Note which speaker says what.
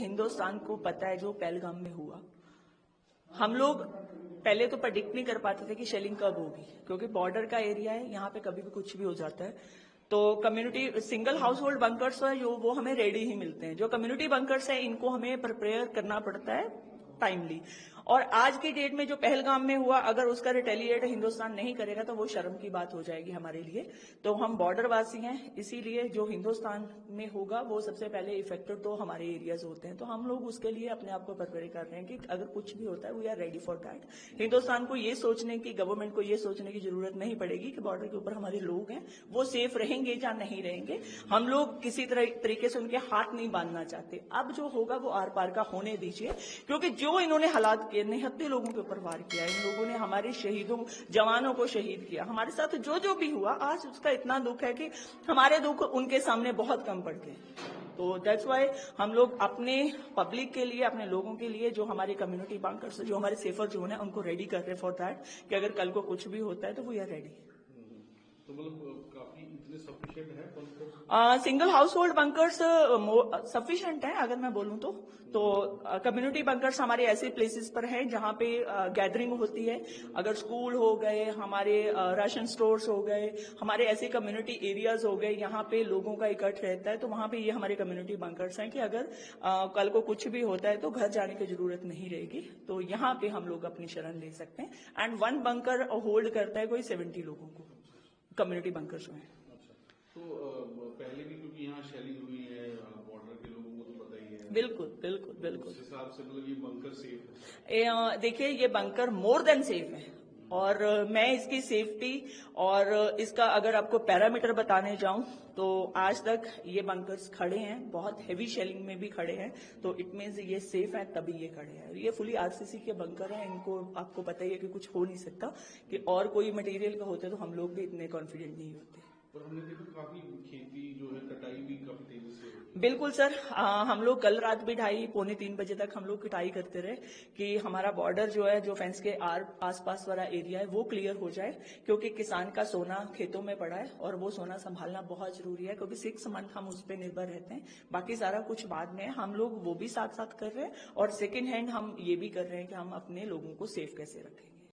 Speaker 1: हिंदुस्तान को पता है जो पहलगाम में हुआ। हम लोग पहले तो प्रेडिक्ट नहीं कर पाते थे कि शेलिंग कब होगी, क्योंकि बॉर्डर का एरिया है, यहाँ पे कभी भी कुछ भी हो जाता है। तो community single house hold bunkers है जो वो हमें रेडी ही मिलते हैं। जो कम्युनिटी बंकर्स है इनको हमें प्रिपेयर करना पड़ता है टाइमली। और आज की डेट में जो पहलगाम में हुआ, अगर उसका रिटेलिएट हिंदुस्तान नहीं करेगा तो वो शर्म की बात हो जाएगी हमारे लिए। तो हम बॉर्डर वासी हैं, इसीलिए जो हिंदुस्तान में होगा वो सबसे पहले इफेक्टेड तो हमारे एरियाज होते हैं। तो हम लोग उसके लिए अपने आप को प्रिपेयर कर रहे हैं कि अगर कुछ भी होता है we are ready for that. Hindustan को ये सोचने की, गवर्नमेंट को ये सोचने की जरूरत नहीं पड़ेगी कि बॉर्डर के ऊपर हमारे लोग हैं, वो सेफ रहेंगे या नहीं रहेंगे। हम लोग किसी तरीके से उनके हाथ नहीं बांधना चाहते। अब जो होगा वो आर पार का होने दीजिए, क्योंकि जो इन्होंने हालात किए, निहत्ते लोगों के ऊपर वार किया, इन लोगों ने हमारे शहीदों, जवानों को शहीद किया। हमारे साथ जो भी हुआ आज उसका इतना दुख है कि हमारे दुख उनके सामने बहुत कम पड़ गए। तो दैट्स वाई हम लोग अपने पब्लिक के लिए, अपने लोगों के लिए, जो हमारे कम्युनिटी बंकर्स, जो हमारे सेफर जोन है, उनको रेडी कर रहे फॉर दैट कि अगर कल को कुछ भी होता है तो वी आर रेडी।
Speaker 2: तो मतलब काफी इतने सफिशिएंट है bunkers?
Speaker 1: Single house hold bunkers sufficient है अगर मैं बोलूं तो। कम्युनिटी बंकर्स हमारे ऐसे प्लेसेस पर हैं जहां पे गैदरिंग होती है। अगर स्कूल हो गए, हमारे राशन स्टोर्स हो गए, हमारे ऐसे कम्युनिटी एरियाज हो गए, यहाँ पे लोगों का इकट्ठ रहता है, तो वहां पे ये हमारे कम्युनिटी बंकर्स हैं कि अगर कल को कुछ भी होता है तो घर जाने की जरूरत नहीं रहेगी। तो यहाँ पे हम लोग अपनी शरण ले सकते हैं। एंड वन बंकर होल्ड करता है कोई 70 लोगों को, कम्युनिटी बंकर्स में।
Speaker 2: तो पहले भी क्योंकि यहाँ शेलिंग हुई है, बॉर्डर के लोगों को तो पता ही है।
Speaker 1: बिल्कुल बिल्कुल बिल्कुल।
Speaker 2: उस हिसाब से मतलब ये बंकर सेफ है?
Speaker 1: देखिए, ये बंकर मोर देन सेफ है। और मैं इसकी सेफ्टी और इसका अगर आपको पैरामीटर बताने जाऊं तो आज तक ये बंकर्स खड़े हैं, बहुत हेवी शेलिंग में भी खड़े हैं, तो इट मीन्स ये सेफ है तभी ये खड़े हैं। ये फुली आरसीसी के बंकर हैं, इनको आपको पता ही है कि कुछ हो नहीं सकता। कि और कोई मटेरियल का होते तो हम लोग भी इतने कॉन्फिडेंट नहीं होते।
Speaker 2: और हमने देखा काफी खेती जो है, कटाई भी काफी तेजी से होती है।
Speaker 1: बिल्कुल सर, हम लोग कल रात भी 2:30-3 बजे तक हम लोग कटाई करते रहे कि हमारा बॉर्डर जो है, जो फेंस के आसपास वाला एरिया है वो क्लियर हो जाए, क्योंकि किसान का सोना खेतों में पड़ा है और वो सोना संभालना बहुत जरूरी है, क्योंकि 6 मंथ हम उस पर निर्भर रहते हैं। बाकी सारा कुछ बाद में हम लोग वो भी साथ साथ कर रहे हैं, और सेकेंड हैंड हम ये भी कर रहे हैं कि हम अपने लोगों को सेफ कैसे रखें।